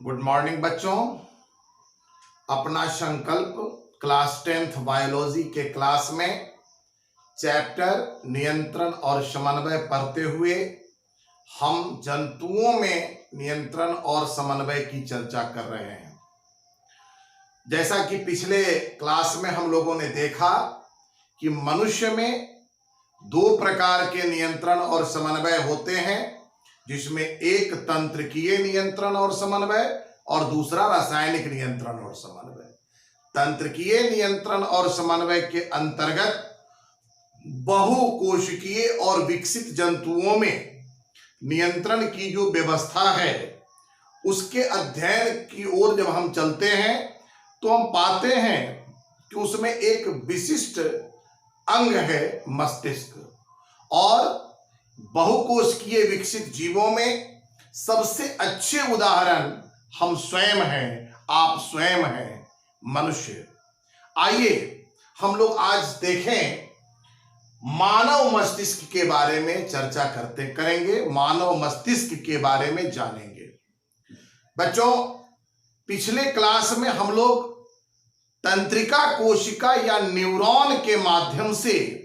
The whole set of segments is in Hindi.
गुड मॉर्निंग बच्चों। अपना संकल्प क्लास 10th बायोलॉजी के क्लास में चैप्टर नियंत्रण और समन्वय पढ़ते हुए हम जंतुओं में नियंत्रण और समन्वय की चर्चा कर रहे हैं। जैसा कि पिछले क्लास में हम लोगों ने देखा कि मनुष्य में दो प्रकार के नियंत्रण और समन्वय होते हैं, जिसमें एक तंत्रिकीय नियंत्रण और समन्वय और दूसरा रासायनिक नियंत्रण और समन्वय। तंत्रिकीय नियंत्रण और समन्वय के अंतर्गत बहुकोशिकीय और विकसित जंतुओं में नियंत्रण की जो व्यवस्था है उसके अध्ययन की ओर जब हम चलते हैं तो हम पाते हैं कि उसमें एक विशिष्ट अंग है मस्तिष्क, और बहुकोशिकीय विकसित जीवों में सबसे अच्छे उदाहरण हम स्वयं हैं, आप स्वयं हैं, मनुष्य। आइए हम लोग आज देखें, मानव मस्तिष्क के बारे में चर्चा करेंगे, मानव मस्तिष्क के बारे में जानेंगे। बच्चों, पिछले क्लास में हम लोग तंत्रिका कोशिका या न्यूरॉन के माध्यम से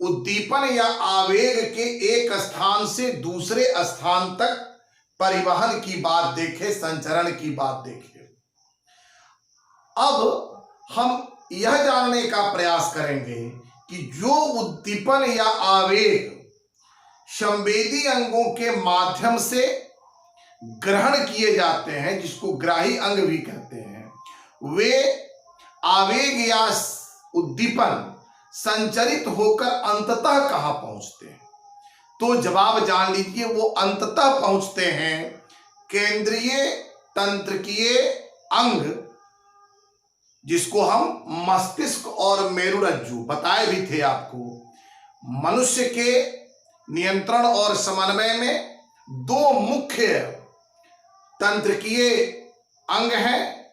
उद्दीपन या आवेग के एक स्थान से दूसरे स्थान तक परिवहन की बात देखे, संचरण की बात देखे। अब हम यह जानने का प्रयास करेंगे कि जो उद्दीपन या आवेग संवेदी अंगों के माध्यम से ग्रहण किए जाते हैं, जिसको ग्राही अंग भी कहते हैं, वे आवेग या उद्दीपन संचरित होकर अंततः कहां पहुंचते हैं? तो जवाब जान लीजिए, वो अंततः पहुंचते हैं केंद्रीय तंत्रिकीय अंग, जिसको हम मस्तिष्क और मेरुरज्जु बताए भी थे आपको। मनुष्य के नियंत्रण और समन्वय में दो मुख्य तंत्रिकीय अंग हैं,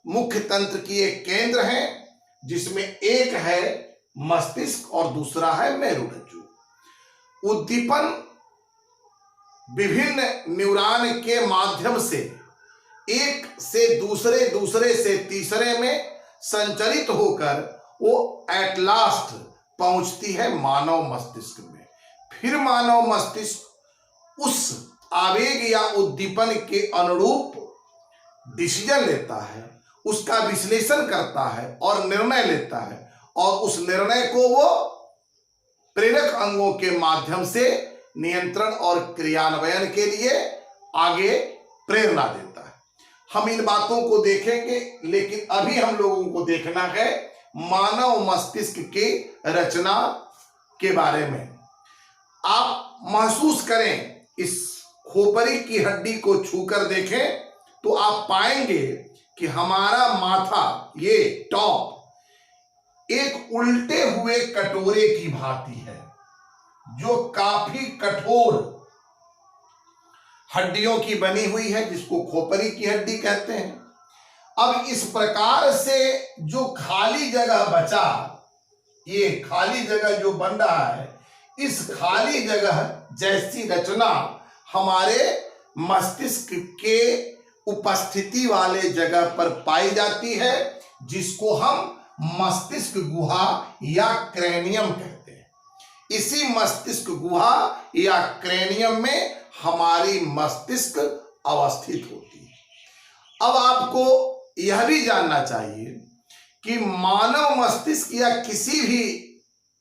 मुख्य तंत्रिकीय केंद्र हैं, जिसमें एक है मस्तिष्क और दूसरा है मेरुरज्जु। उद्दीपन विभिन्न न्यूरॉन के माध्यम से एक से दूसरे, दूसरे से तीसरे में संचरित होकर वो एट लास्ट पहुंचती है मानव मस्तिष्क में। फिर मानव मस्तिष्क उस आवेग या उद्दीपन के अनुरूप डिसीजन लेता है, उसका विश्लेषण करता है और निर्णय लेता है, और उस निर्णय को वो प्रेरक अंगों के माध्यम से नियंत्रण और क्रियान्वयन के लिए आगे प्रेरणा देता है। हम इन बातों को देखेंगे, लेकिन अभी हम लोगों को देखना है मानव मस्तिष्क की रचना के बारे में। आप महसूस करें, इस खोपड़ी की हड्डी को छूकर देखें तो आप पाएंगे कि हमारा माथा, ये टॉप, एक उल्टे हुए कटोरे की भांति है, जो काफी कठोर हड्डियों की बनी हुई है, जिसको खोपड़ी की हड्डी कहते हैं। अब इस प्रकार से जो खाली जगह बचा, ये खाली जगह जो बन रहा है, इस खाली जगह जैसी रचना हमारे मस्तिष्क के उपस्थिति वाले जगह पर पाई जाती है, जिसको हम मस्तिष्क गुहा या क्रेनियम कहते हैं। इसी मस्तिष्क गुहा या क्रेनियम में हमारी मस्तिष्क अवस्थित होती है। अब आपको यह भी जानना चाहिए कि मानव मस्तिष्क या किसी भी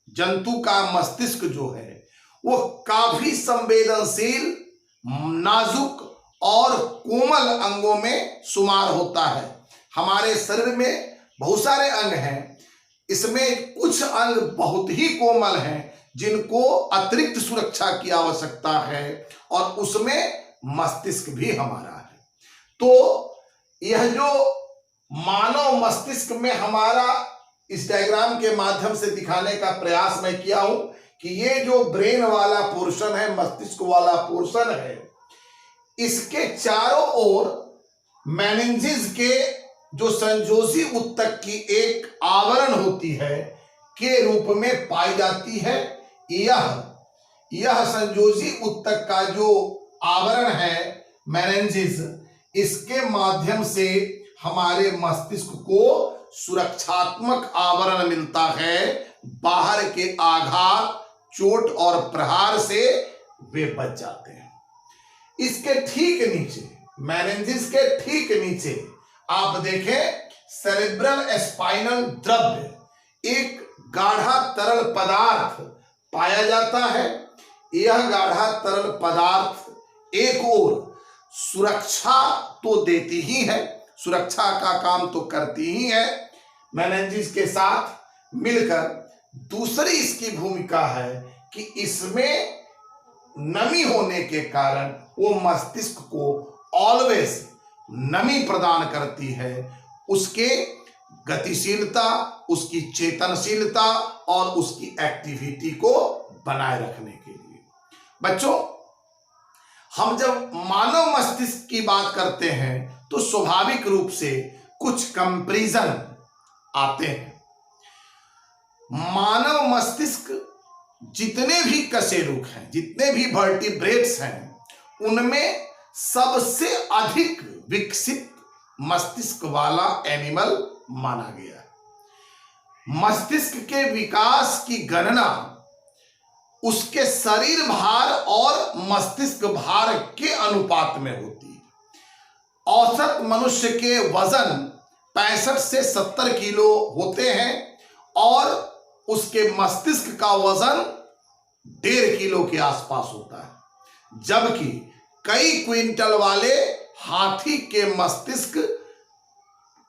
जंतु का मस्तिष्क जो है वो काफी संवेदनशील, नाजुक और कोमल अंगों में शुमार होता है। हमारे शरीर में बहुत सारे अंग हैं, इसमें कुछ अंग बहुत ही कोमल हैं, जिनको अतिरिक्त सुरक्षा की आवश्यकता है, और उसमें मस्तिष्क भी हमारा है। तो यह जो मानव मस्तिष्क में हमारा, इस डायग्राम के माध्यम से दिखाने का प्रयास मैं किया हूं कि ये जो ब्रेन वाला पोर्शन है, मस्तिष्क वाला पोर्शन है, इसके चारों ओर मेनिंजेस के जो संयोजी ऊतक की एक आवरण होती है के रूप में पाई जाती है। यह संयोजी ऊतक का जो आवरण है, मेनिंजेस, इसके माध्यम से हमारे मस्तिष्क को सुरक्षात्मक आवरण मिलता है, बाहर के आघात, चोट और प्रहार से वे बच जाते हैं। इसके ठीक नीचे, मेनिंजिस के ठीक नीचे आप देखें, सेरेब्रल स्पाइनल द्रव्य, एक गाढ़ा तरल पदार्थ पाया जाता है। यह गाढ़ा तरल पदार्थ एक ओर सुरक्षा तो देती ही है, सुरक्षा का काम तो करती ही है मेनिंजिस के साथ मिलकर। दूसरी इसकी भूमिका है कि इसमें नमी होने के कारण वो मस्तिष्क को ऑलवेज नमी प्रदान करती है, उसके गतिशीलता, उसकी चेतनशीलता और उसकी एक्टिविटी को बनाए रखने के लिए। बच्चों, हम जब मानव मस्तिष्क की बात करते हैं तो स्वाभाविक रूप से कुछ कंपैरिजन आते हैं। मानव मस्तिष्क जितने भी कशेरुक हैं, जितने भी वर्टिब्रेट्स हैं, उनमें सबसे अधिक विकसित मस्तिष्क वाला एनिमल माना गया है। मस्तिष्क के विकास की गणना उसके शरीर भार और मस्तिष्क भार के अनुपात में होती है। औसत मनुष्य के वजन 65 से 70 किलो होते हैं और उसके मस्तिष्क का वजन 1.5 किलो के आसपास होता है, जबकि कई क्विंटल वाले हाथी के मस्तिष्क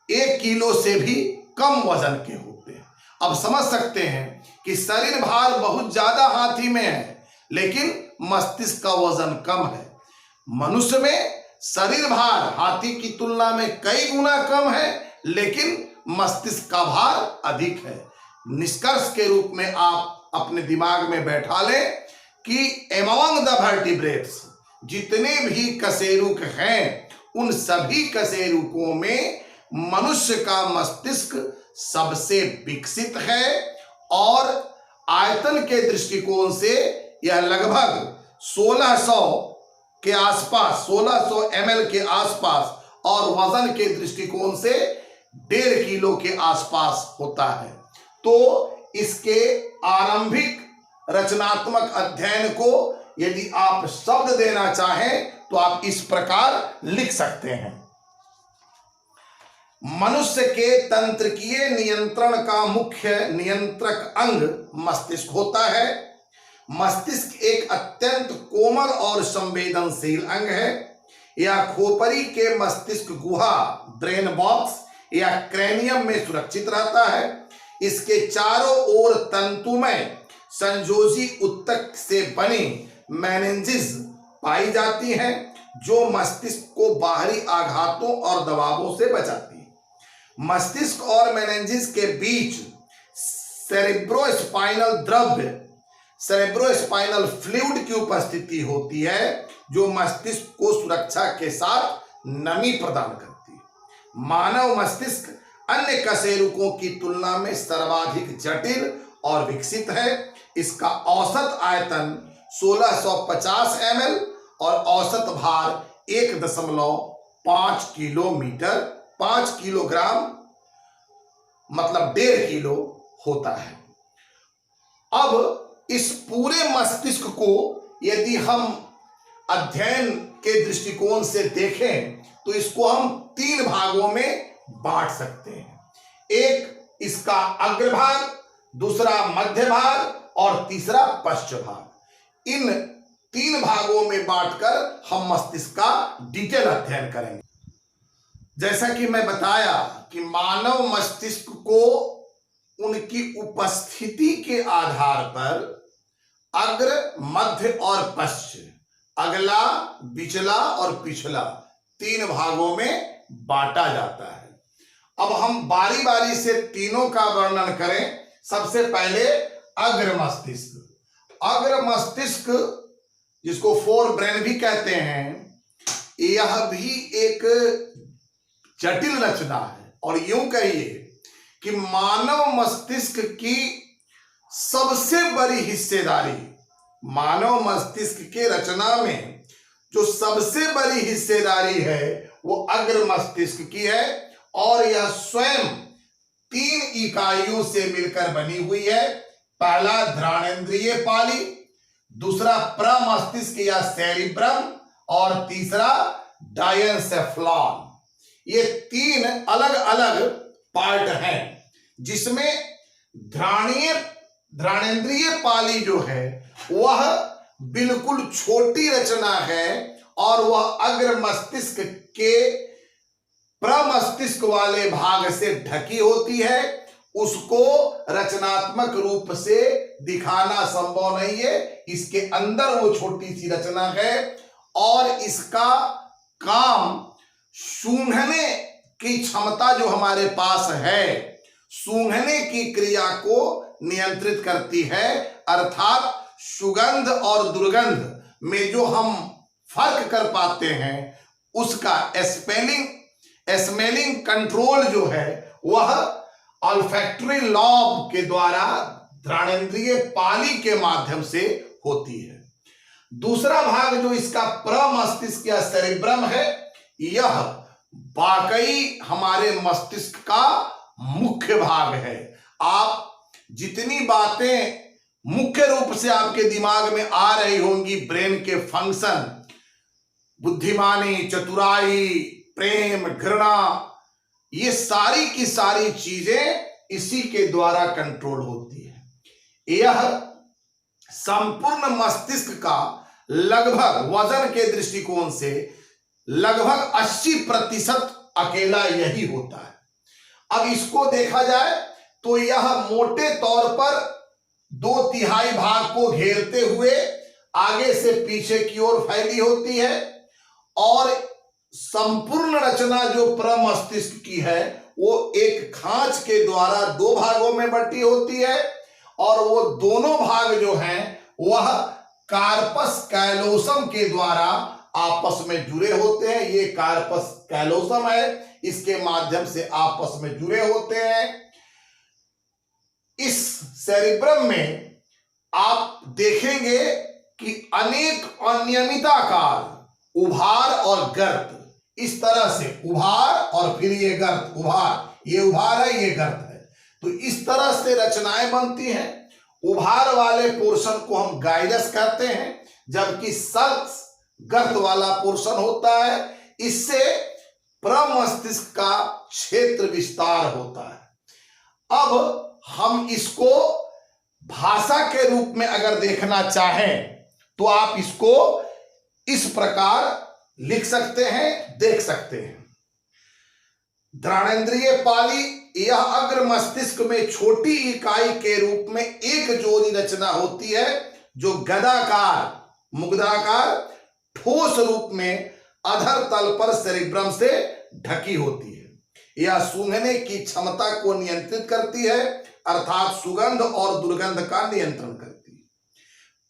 1 किलो से भी कम वजन के होते हैं। अब समझ सकते हैं कि शरीर भार बहुत ज्यादा हाथी में है, लेकिन मस्तिष्क का वजन कम है। मनुष्य में शरीर भार हाथी की तुलना में कई गुना कम है, लेकिन मस्तिष्क का भार अधिक है। निष्कर्ष के रूप में आप अपने दिमाग में बैठा लें कि एमंग द वर्टिब्रेट्स, जितने भी कशेरुक हैं, उन सभी कशेरुकों में मनुष्य का मस्तिष्क सबसे विकसित है और आयतन के दृष्टिकोण से यह लगभग 1600 के आसपास, 1600 ml के आसपास, और वजन के दृष्टिकोण से 1.5 किलो के आसपास होता है। तो इसके आरंभिक रचनात्मक अध्ययन को यदि आप शब्द देना चाहें तो आप इस प्रकार लिख सकते हैं। मनुष्य के तंत्रिकीय नियंत्रण का मुख्य नियंत्रक अंग मस्तिष्क होता है। मस्तिष्क एक अत्यंत कोमल और संवेदनशील अंग है। यह खोपड़ी के मस्तिष्क गुहा, ब्रेन बॉक्स या क्रेनियम में सुरक्षित रहता है। इसके चारों ओर तंतुमय संयोजी उत्तक से बनी मेनिंजिस पाई जाती हैं, जो मस्तिष्क को बाहरी आघातों और दबावों से बचाती है। मस्तिष्क और मेनिंजिस के बीच सेरेब्रोस्पाइनल द्रव्य, सेरेब्रोस्पाइनल फ्लूइड की उपस्थिति होती है, जो मस्तिष्क को सुरक्षा के साथ नमी प्रदान करती है। मानव मस्तिष्क अन्य कशेरुकों की तुलना में सर्वाधिक जटिल और विकसित है। इसका औसत आयतन 1650 ml और औसत भार 1.5 किलोमीटर, 5 किलोग्राम मतलब 1.5 किलो होता है। अब इस पूरे मस्तिष्क को यदि हम अध्ययन के दृष्टिकोण से देखें तो इसको हम 3 भागों में बांट सकते हैं। एक इसका अग्रभाग, दूसरा मध्य भाग और तीसरा पश्च भाग। इन 3 भागों में बांटकर हम मस्तिष्क का डिटेल अध्ययन करेंगे। जैसा कि मैं बताया कि मानव मस्तिष्क को उनकी उपस्थिति के आधार पर अग्र, मध्य और पश्च, अगला, बिचला और पिछला 3 भागों में बांटा जाता है। अब हम बारी बारी से तीनों का वर्णन करें। सबसे पहले अग्र मस्तिष्क। अग्र मस्तिष्क, जिसको फोर ब्रेन भी कहते हैं, यह भी एक जटिल रचना है और यूं कहिए कि मानव मस्तिष्क की सबसे बड़ी हिस्सेदारी मानव मस्तिष्क के रचना में जो सबसे बड़ी हिस्सेदारी है वो अग्र मस्तिष्क की है और यह स्वयं 3 इकाइयों से मिलकर बनी हुई है। पहला घ्राणेंद्रिय पाली, दूसरा प्रमस्तिष्क या सेरिब्रम और तीसरा डायनसेफ्लॉन। ये 3 अलग अलग पार्ट हैं जिसमें घ्राणेंद्रिय पाली जो है वह बिल्कुल छोटी रचना है और वह अग्र मस्तिष्क के प्रमस्तिष्क वाले भाग से ढकी होती है। उसको रचनात्मक रूप से दिखाना संभव नहीं है, इसके अंदर वो छोटी सी रचना है और इसका काम सूंघने की क्षमता जो हमारे पास है, सूंघने की क्रिया को नियंत्रित करती है। अर्थात सुगंध और दुर्गंध में जो हम फर्क कर पाते हैं उसका स्मेलिंग कंट्रोल जो है वह ऑल्फैक्टरी लॉब के द्वारा घ्राणेंद्रिय पाली के माध्यम से होती है। दूसरा भाग जो इसका प्रमस्तिष्क या सेरिब्रम है, यह वाकई हमारे मस्तिष्क का मुख्य भाग है। आप जितनी बातें मुख्य रूप से आपके दिमाग में आ रही होंगी, ब्रेन के फंक्शन, बुद्धिमानी, चतुराई, प्रेम, घृणा, ये सारी की सारी चीजें इसी के द्वारा कंट्रोल होती है। यह संपूर्ण मस्तिष्क का लगभग वजन के दृष्टिकोण से लगभग 80% अकेला यही होता है। अब इसको देखा जाए तो यह मोटे तौर पर 2/3 भाग को घेरते हुए आगे से पीछे की ओर फैली होती है और संपूर्ण रचना जो प्रमस्तिष्क की है वो एक खांच के द्वारा 2 भागों में बटी होती है और वो दोनों भाग जो हैं वह कार्पस कैलोसम के द्वारा आपस में जुड़े होते हैं। ये कार्पस कैलोसम है, इसके माध्यम से आपस में जुड़े होते हैं। इस सेरिब्रम में आप देखेंगे कि अनेक अनियमिताकार उभार और गर्त, इस तरह से उभार और फिर ये गर्त, उभार, ये उभार है, ये गर्त है, तो इस तरह से रचनाएं बनती हैं। उभार वाले पोर्शन को हम गाइरस कहते हैं, जबकि सल्क्स गर्त वाला पोर्शन होता है। इससे प्रमस्तिष्क का क्षेत्र विस्तार होता है। अब हम इसको भाषा के रूप में अगर देखना चाहें तो आप इसको इस प्रकार लिख सकते हैं, देख सकते हैं। घ्राणेंद्रिय पाली यह अग्र मस्तिष्क में छोटी इकाई के रूप में एक जोड़ी रचना होती है जो गदाकार, मुग्धाकार, ठोस रूप में अधर तल पर सेरिब्रम से ढकी होती है। यह सूंघने की क्षमता को नियंत्रित करती है, अर्थात सुगंध और दुर्गंध का नियंत्रण करती है।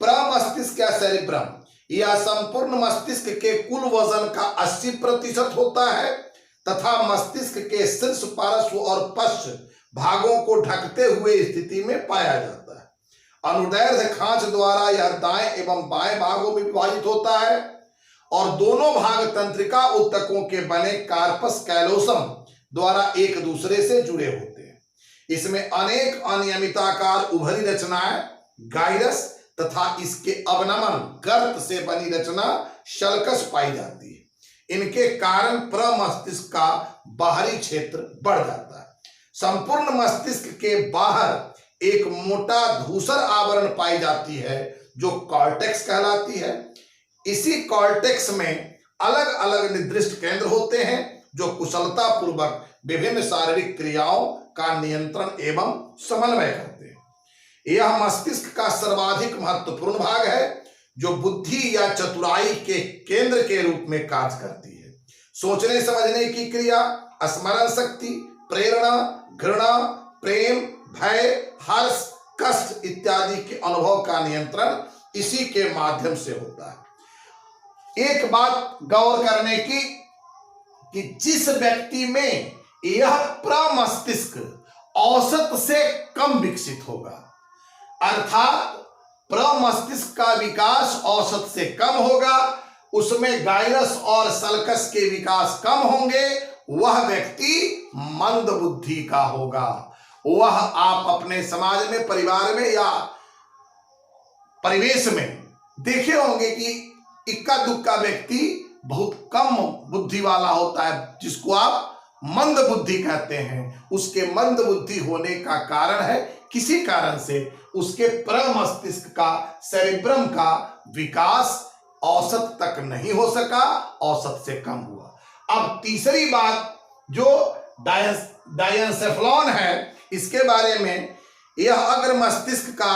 प्रमस्तिष्क या सेरिब्रम यह संपूर्ण मस्तिष्क के कुल वजन का 80% होता है तथा मस्तिष्क के शीर्ष, पार्श्व और पश्च भागों को ढकते हुए स्थिति में पाया जाता है। अनुदैर्ध्य खांच द्वारा यह दाएं एवं बाएं भागों में विभाजित होता है और दोनों भाग तंत्रिका ऊतकों के बने कार्पस कैलोसम द्वारा एक दूसरे से जुड़े होते हैं। इसमें अनेक अनियमिताकार उभरी रचनाएं गाइरस तथा इसके अवनमन गर्त से बनी रचना शल्कस पाई जाती है। इनके कारण प्रमस्तिष्क का बाहरी क्षेत्र बढ़ जाता है। संपूर्ण मस्तिष्क के बाहर एक मोटा धूसर आवरण पाई जाती है जो कॉर्टेक्स कहलाती है। इसी कॉर्टेक्स में अलग अलग निर्दिष्ट केंद्र होते हैं जो कुशलता पूर्वक विभिन्न शारीरिक क्रियाओं का नियंत्रण एवं समन्वय करते हैं। यह मस्तिष्क का सर्वाधिक महत्वपूर्ण भाग है जो बुद्धि या चतुराई के केंद्र के रूप में कार्य करती है। सोचने समझने की क्रिया, स्मरण शक्ति, प्रेरणा, घृणा, प्रेम, भय, हर्ष, कष्ट इत्यादि के अनुभव का नियंत्रण इसी के माध्यम से होता है। एक बात गौर करने की कि जिस व्यक्ति में यह प्रमस्तिष्क औसत से कम विकसित होगा, अर्थात प्रमस्तिष्क का विकास औसत से कम होगा, उसमें गाइनस और सल्कस के विकास कम होंगे, वह व्यक्ति मंद बुद्धि का होगा। वह आप अपने समाज में, परिवार में या परिवेश में देखे होंगे कि इक्का दुक्का व्यक्ति बहुत कम बुद्धि वाला होता है, जिसको आप मंद बुद्धि कहते हैं। उसके मंद बुद्धि होने का कारण है, किसी कारण से उसके प्रमस्तिष्क का, सेरिब्रम का विकास औसत तक नहीं हो सका, औसत से कम हुआ। अब तीसरी बात जो डायनसेफलॉन है, इसके बारे में, यह अग्र मस्तिष्क का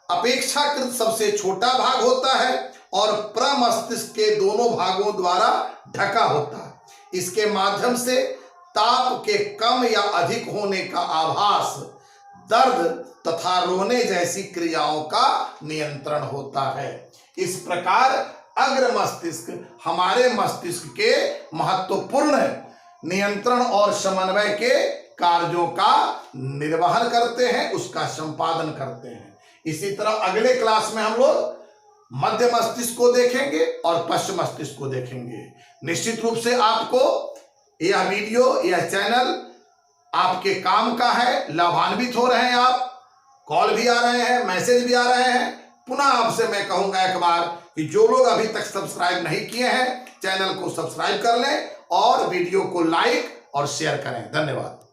अपेक्षाकृत सबसे छोटा भाग होता है और प्रमस्तिष्क के दोनों भागों द्वारा ढका होता है। इसके माध्यम से ताप के कम या अधिक होने का आभास, दर्द तथा रोने जैसी क्रियाओं का नियंत्रण होता है। इस प्रकार अग्र मस्तिष्क हमारे मस्तिष्क के महत्वपूर्ण नियंत्रण और समन्वय के कार्यों का निर्वहन करते हैं, उसका संपादन करते हैं। इसी तरह अगले क्लास में हम लोग मध्य मस्तिष्क को देखेंगे और पश्चिम मस्तिष्क को देखेंगे। निश्चित रूप से आपको यह वीडियो, यह चैनल आपके काम का है, लाभान्वित हो रहे हैं आप, कॉल भी आ रहे हैं, मैसेज भी आ रहे हैं। पुनः आपसे मैं कहूंगा एक बार कि जो लोग अभी तक सब्सक्राइब नहीं किए हैं, चैनल को सब्सक्राइब कर लें और वीडियो को लाइक और शेयर करें। धन्यवाद।